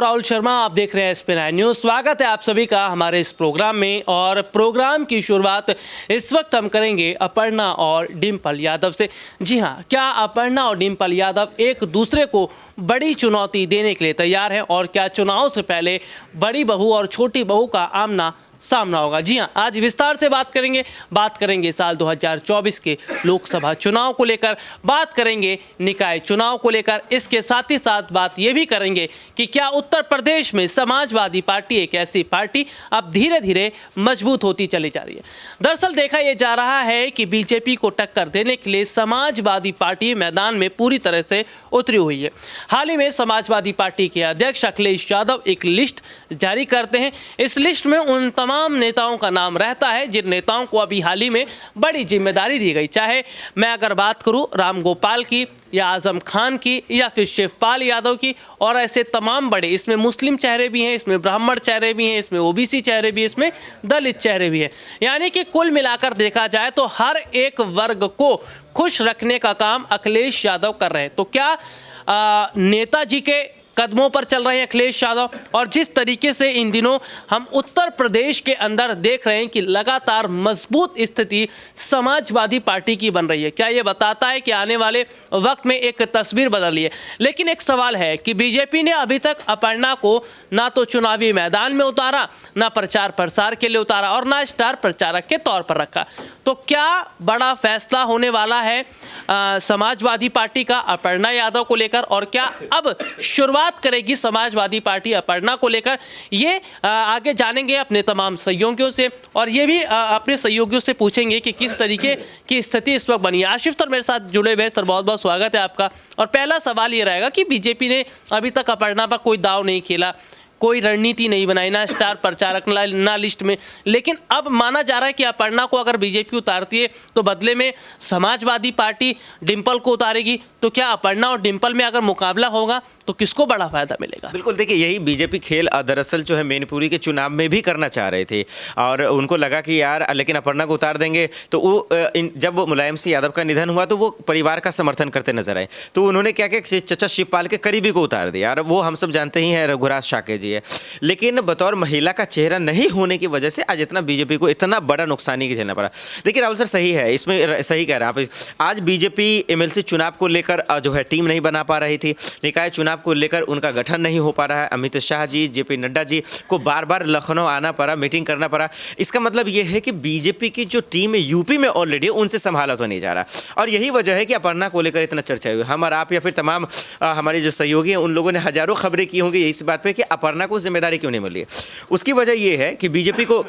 राहुल शर्मा, आप देख रहे हैं SP9 न्यूज़। स्वागत है आप सभी का हमारे इस प्रोग्राम में। और प्रोग्राम की शुरुआत इस वक्त हम करेंगे अपर्णा और डिम्पल यादव से। जी हाँ, क्या अपर्णा और डिम्पल यादव एक दूसरे को बड़ी चुनौती देने के लिए तैयार हैं और क्या चुनाव से पहले बड़ी बहू और छोटी बहू का आमना सामना होगा? जी हाँ, आज विस्तार से बात करेंगे साल 2024 के लोकसभा चुनाव को लेकर, बात करेंगे निकाय चुनाव को लेकर। इसके साथ ही साथ बात ये भी करेंगे कि क्या उत्तर प्रदेश में समाजवादी पार्टी एक ऐसी पार्टी अब धीरे धीरे मजबूत होती चली जा रही है। दरअसल देखा यह जा रहा है कि बीजेपी को टक्कर देने के लिए समाजवादी पार्टी मैदान में पूरी तरह से उतरी हुई है। हाल ही में समाजवादी पार्टी के अध्यक्ष अखिलेश यादव एक लिस्ट जारी करते हैं। इस लिस्ट में उन तमाम नेताओं का नाम रहता है जिन नेताओं को अभी हाल ही में बड़ी जिम्मेदारी दी गई, चाहे मैं अगर बात करूं राम गोपाल की या आजम खान की या फिर शिवपाल यादव की, और ऐसे तमाम बड़े, इसमें मुस्लिम चेहरे भी हैं, इसमें ब्राह्मण चेहरे भी हैं, इसमें ओबीसी चेहरे भी, इसमें दलित चेहरे भी हैं। यानी कि कुल मिलाकर देखा जाए तो हर एक वर्ग को खुश रखने का काम अखिलेश यादव कर रहे हैं। तो क्या नेताजी के कदमों पर चल रहे हैं अखिलेश यादव? और जिस तरीके से इन दिनों हम उत्तर प्रदेश के अंदर देख रहे हैं कि लगातार मजबूत स्थिति समाजवादी पार्टी की बन रही है, क्या ये बताता है कि आने वाले वक्त में एक तस्वीर बदल रही है? लेकिन एक सवाल है कि बीजेपी ने अभी तक अपर्णा को ना तो चुनावी मैदान में उतारा, ना प्रचार प्रसार के लिए उतारा और ना स्टार प्रचारक के तौर पर रखा। तो क्या बड़ा फैसला होने वाला है समाजवादी पार्टी का अपर्णा यादव को लेकर, और क्या अब शुरुआत करेगी समाजवादी पार्टी अपर्णा को लेकर? ये आगे जानेंगे अपने तमाम सहयोगियों से, और ये भी अपने सहयोगियों से पूछेंगे कि किस तरीके की स्थिति इस वक्त बनी है। आशिफ सर मेरे साथ जुड़े हुए, सर बहुत बहुत स्वागत है आपका। और पहला सवाल ये रहेगा कि बीजेपी ने अभी तक अपर्णा पर कोई दाव नहीं खेला, कोई रणनीति नहीं बनाई, ना स्टार प्रचारक ना लिस्ट में, लेकिन अब माना जा रहा है कि अपर्णा को अगर बीजेपी उतारती है तो बदले में समाजवादी पार्टी डिम्पल को उतारेगी। तो क्या अपर्णा और डिम्पल में अगर मुकाबला होगा तो किसको बड़ा फायदा मिलेगा? बिल्कुल, देखिए यही बीजेपी खेल दरअसल जो है मैनपुरी के चुनाव में भी करना चाह रहे थे, और उनको लगा कि यार लेकिन अपर्णा को उतार देंगे तो वो जब मुलायम सिंह यादव का निधन हुआ तो वो परिवार का समर्थन करते नजर आए, तो उन्होंने क्या किया, चचा शिवपाल के करीबी को उतार दिया। और वो हम सब जानते ही हैं रघुराज शाके जी है, लेकिन बतौर महिला का चेहरा नहीं होने की वजह से आज इतना बीजेपी को इतना बड़ा नुकसानी झेलना पड़ा। देखिए राहुल सर सही है, इसमें सही कह रहे हैं आप। आज बीजेपी एमएलसी चुनाव को लेकर जो है टीम नहीं बना पा रही थी, निकाय चुनाव को लेकर उनका गठन नहीं हो पा रहा है। अमित शाह जी, जेपी नड्डा जी को बार बार लखनऊ आना पड़ा, मीटिंग करना पड़ा। इसका मतलब ये है कि बीजेपी की जो टीम है यूपी में ऑलरेडी, उनसे संभाला तो नहीं जा रहा, और यही वजह है कि अपर्णा को लेकर इतना चर्चा हुई। हम और आप या फिर तमाम हमारे जो सहयोगी हैं उन लोगों ने हजारों खबरें की होंगी इस बात पर कि अपर्णा को जिम्मेदारी क्यों नहीं मिली है। उसकी वजह यह है कि बीजेपी को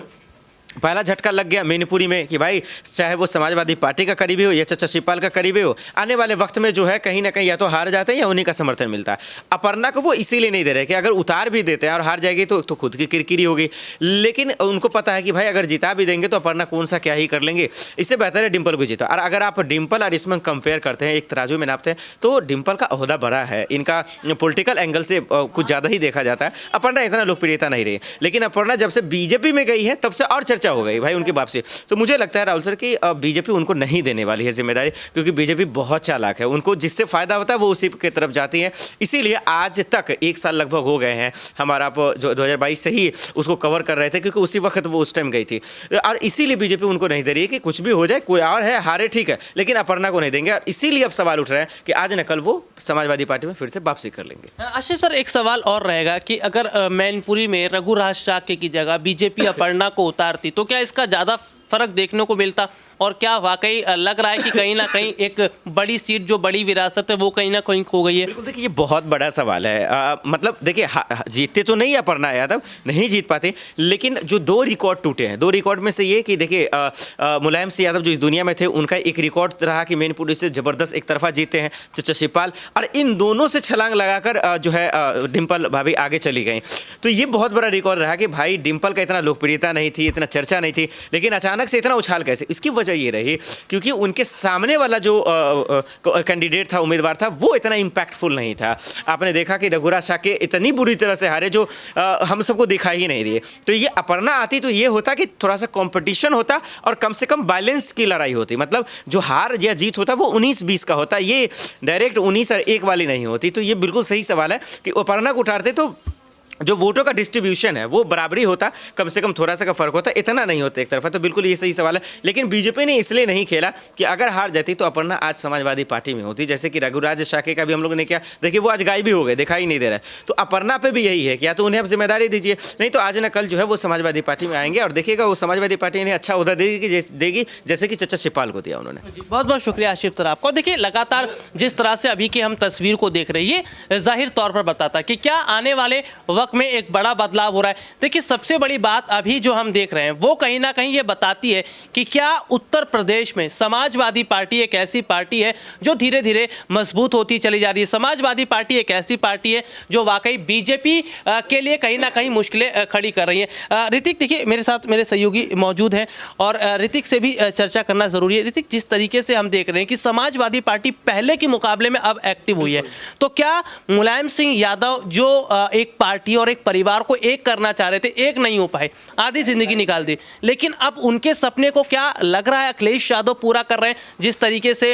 पहला झटका लग गया मैनपुरी में कि भाई चाहे वो समाजवादी पार्टी का करीबी हो या चचा शिवपाल का करीबी हो, आने वाले वक्त में जो है कहीं ना कहीं या तो हार जाते हैं या उन्हीं का समर्थन मिलता है। अपर्णा को वो इसीलिए नहीं दे रहे कि अगर उतार भी देते हैं और हार जाएगी तो खुद की किरकिरी होगी, लेकिन उनको पता है कि भाई अगर जिता भी देंगे तो अपर्णा कौन सा क्या ही कर लेंगे, इससे बेहतर है डिम्पल को जीता। और अगर आप डिम्पल और इसमें कंपेयर करते हैं, एक तराजू में नापते हैं, तो डिम्पल का ओहदा बड़ा है, इनका पॉलिटिकल एंगल से कुछ ज़्यादा ही देखा जाता है। अपर्णा इतना लोकप्रियता नहीं रही, लेकिन अपर्णा जब से बीजेपी में गई है तब से और चर्चा हो गई भाई उनकी वापसी। तो मुझे लगता है राहुल सर कि बीजेपी उनको नहीं देने वाली है जिम्मेदारी, क्योंकि बीजेपी बहुत चालाक है, उनको जिससे फायदा होता है वो उसी की तरफ जाती है। इसीलिए आज तक 1 साल लगभग हो गए हैं, हमारा आप जो 2022 से ही उसको कवर कर रहे थे, क्योंकि उसी वक्त वो उस टाइम गई थी, और इसीलिए बीजेपी उनको नहीं दे रही है कि कुछ भी हो जाए, कोई और है हारे ठीक है, लेकिन अपर्णा को नहीं देंगे। और इसीलिए अब सवाल उठ रहा है कि आज न कल वो समाजवादी पार्टी में फिर से वापसी कर लेंगे। आशिफ सर एक सवाल और रहेगा कि अगर मैनपुरी में रघुराज शाके की जगह बीजेपी अपर्णा को उतारती तो क्या इसका ज़्यादा फर्क देखने को मिलता, और क्या वाकई लग रहा है कि कहीं ना कहीं एक बड़ी सीट जो बड़ी विरासत है वो कहीं ना कहीं खो गई है? बिल्कुल, देखिए ये बहुत बड़ा सवाल है। मतलब देखिए जीतते तो नहीं अपर्णा यादव, नहीं जीत पाते, लेकिन जो 2 रिकॉर्ड टूटे हैं, 2 रिकॉर्ड में से ये कि देखिए मुलायम सिंह यादव जो इस दुनिया में थे उनका एक रिकॉर्ड रहा कि मैनपुरी से जबरदस्त एक तरफा जीते हैं चचा शिवपाल, और इन दोनों से छलांग लगाकर जो है डिम्पल भाभी आगे चली गई। तो ये बहुत बड़ा रिकॉर्ड रहा कि भाई डिम्पल का इतना लोकप्रियता नहीं थी, इतना चर्चा नहीं थी, लेकिन अचानक से इतना उछाल कैसे? इसकी वजह ये रही क्योंकि उनके सामने वाला जो कैंडिडेट था, उम्मीदवार था, वो इतना इंपैक्टफुल नहीं था। आपने देखा कि रघुराज शाके इतनी बुरी तरह से हारे जो हम सबको दिखाई ही नहीं दिए। तो ये अपर्णा आती तो ये होता कि थोड़ा सा कंपटीशन होता और कम से कम बैलेंस की लड़ाई होती, मतलब जो हार या जीत होता वो 19-20 का होता, ये डायरेक्ट 19 और 1 वाली नहीं होती। तो ये बिल्कुल सही सवाल है कि अपर्णा को उठाते तो जो वोटों का डिस्ट्रीब्यूशन है वो बराबरी होता, कम से कम थोड़ा सा का फर्क होता, इतना नहीं होता एक तरफा। तो बिल्कुल ये सही सवाल है। लेकिन बीजेपी ने इसलिए नहीं खेला कि अगर हार जाती तो अपर्णा आज समाजवादी पार्टी में होती, जैसे कि रघुराज शाके का भी हम लोग ने किया। देखिए वो आज गायब भी हो गए, दिखाई नहीं दे रहा है। तो अपर्णा पे भी यही है कि या तो उन्हें अब जिम्मेदारी दीजिए, नहीं तो आज न कल जो है वो समाजवादी पार्टी में आएंगे और देखिएगा वो समाजवादी पार्टी इन्हें अच्छा ओहदा देगी जैसे कि चचा शिवपाल को दिया उन्होंने। बहुत बहुत शुक्रिया आशिफ सर आपको। देखिए लगातार जिस तरह से अभी की हम तस्वीर को देख रहे हैं, ये जाहिर तौर पर बताता है कि क्या आने वाले वक्त में एक बड़ा बदलाव हो रहा है। देखिए सबसे बड़ी बात अभी जो हम देख रहे हैं वो कहीं ना कहीं ये बताती है कि क्या उत्तर प्रदेश में समाजवादी पार्टी एक ऐसी पार्टी है जो धीरे धीरे मजबूत होती चली जा रही है। समाजवादी पार्टी एक ऐसी पार्टी है जो वाकई बीजेपी के लिए कहीं ना कहीं मुश्किलें खड़ी कर रही है। ऋतिक, देखिए मेरे साथ मेरे सहयोगी मौजूद हैं और ऋतिक से भी चर्चा करना ज़रूरी है। ऋतिक, जिस तरीके से हम देख रहे हैं कि समाजवादी पार्टी पहले के मुकाबले में अब एक्टिव हुई है, तो क्या मुलायम सिंह यादव जो एक पार्टी और एक परिवार को एक करना चाह रहे थे, एक नहीं हो पाए, आधी जिंदगी निकाल दी, लेकिन अब उनके सपने को क्या लग रहा है अखिलेश यादव पूरा कर रहे हैं? जिस तरीके से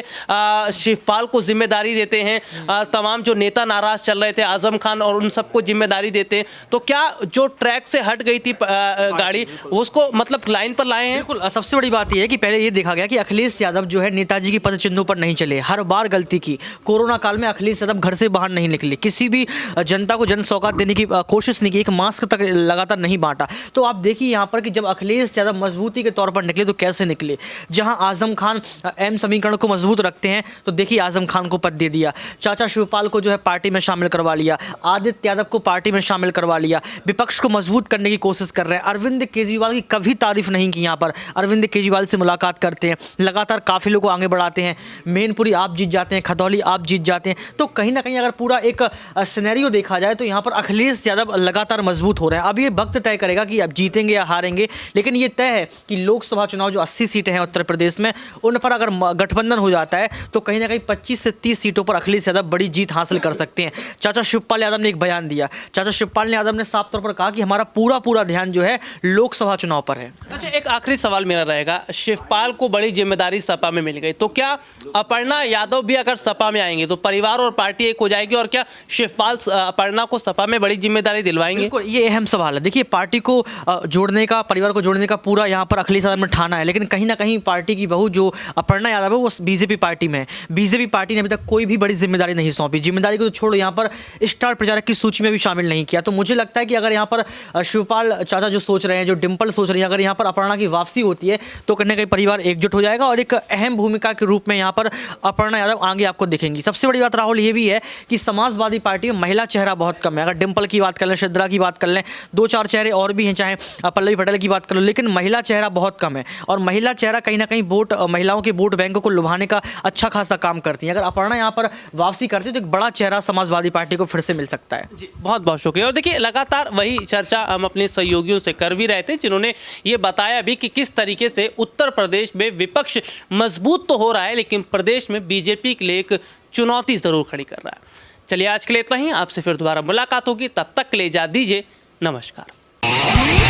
शिवपाल को जिम्मेदारी देते हैं, तमाम जो नेता नाराज चल रहे थे आजम खान और उन सबको जिम्मेदारी देते हैं, तो क्या जो ट्रैक से हट गई थी गाड़ी उसको मतलब लाइन पर लाए हैं? बिल्कुल, सबसे बड़ी बात यह है कि पहले ये देखा गया कि अखिलेश यादव जो है नेताजी की पद चिन्हों पर नहीं चले, हर बार गलती की। कोरोना काल में अखिलेश यादव घर से बाहर नहीं निकले, किसी भी जनता को जन सौगात देने की कोशिश नहीं की, एक मास्क तक लगातार नहीं बांटा। तो आप देखिए यहाँ पर कि जब अखिलेश यादव मजबूती के तौर पर निकले तो कैसे निकले। जहाँ आजम खान एम समीकरण को मजबूत रखते हैं तो देखिए आजम खान को पद दे दिया, चाचा शिवपाल को जो है पार्टी में शामिल करवा लिया, आदित्य यादव को पार्टी में शामिल करवा लिया, विपक्ष को मजबूत करने की कोशिश कर रहे हैं। अरविंद केजरीवाल की कभी तारीफ नहीं की यहाँ पर, अरविंद केजरीवाल से मुलाकात करते हैं, लगातार काफिलों को आगे बढ़ाते हैं, मैनपुरी आप जीत जाते हैं, खदौली आप जीत जाते हैं। तो कहीं ना कहीं अगर पूरा एक सिनेरियो देखा जाए तो यहाँ पर अखिलेश यादव लगातार मजबूत हो रहे हैं। अब ये वक्त तय करेगा कि अब जीतेंगे या हारेंगे, लेकिन ये तय है कि लोकसभा चुनाव जो 80 सीटें हैं उत्तर प्रदेश में, उन पर अगर गठबंधन हो जाता है तो कहीं ना कहीं 25 से 30 सीटों पर अखिलेश यादव बड़ी जीत हासिल कर सकते हैं। चाचा शिवपाल यादव ने एक बयान दिया, चाचा शिवपाल यादव ने साफ तौर पर कहा कि हमारा पूरा ध्यान जो है लोकसभा चुनाव पर है। अच्छा, एक आखिरी सवाल मेरा रहेगा, शिवपाल को बड़ी जिम्मेदारी सपा में मिल गई, तो क्या अपर्णा यादव भी अगर सपा में आएंगे तो परिवार और पार्टी एक हो जाएगी, और क्या शिवपाल अपर्णा को सपा में बड़ी जिम्मेदारी दिलवाएंगे? बिल्कुल, ये अहम सवाल है। देखिए पार्टी को जोड़ने का, परिवार को जोड़ने का पूरा यहाँ पर अखिलेश यादव ने ठाना है, लेकिन कहीं ना कहीं पार्टी की बहू जो अपर्णा यादव है वो बीजेपी पार्टी में है। बीजेपी पार्टी ने अभी तक कोई भी बड़ी जिम्मेदारी नहीं सौंपी, जिम्मेदारी को तो छोड़ो यहाँ पर स्टार प्रचारक की सूची में भी शामिल नहीं किया। तो मुझे लगता है कि अगर यहाँ पर शिवपाल चाचा जो सोच रहे हैं, जो डिम्पल सोच रही है, अगर यहाँ पर अपर्णा की वापसी होती है तो कहीं ना कहीं परिवार एकजुट हो जाएगा और एक अहम भूमिका के रूप में यहाँ पर अपर्णा यादव आगे आपको दिखेंगी। सबसे बड़ी बात राहुल ये भी है कि समाजवादी पार्टी में महिला चेहरा बहुत कम है। अगर डिम्पल की बात कर लें, शिद्रा की बात कर लें, 2-4 चेहरे और भी हैं, चाहे पल्लवी पटेल की बात कर लो, लेकिन महिला चेहरा बहुत कम है और महिला चेहरा कहीं ना कहीं महिलाओं के वोट बैंकों को लुभाने का अच्छा खासा काम करती है। अगर अपर्णा यहाँ पर वापसी करती है तो एक बड़ा चेहरा समाजवादी पार्टी को फिर से मिल सकता है। जी, बहुत बहुत शुक्रिया। और देखिए लगातार वही चर्चा हम अपने सहयोगियों से कर भी रहे थे, जिन्होंने ये बताया भी कि किस तरीके से उत्तर प्रदेश में विपक्ष मजबूत तो हो रहा है, लेकिन प्रदेश में बीजेपी के लिए एक चुनौती जरूर खड़ी कर रहा है। चलिए आज के लिए इतना ही, आपसे फिर दोबारा मुलाकात होगी, तब तक के लिए इजाजत दीजिए, नमस्कार।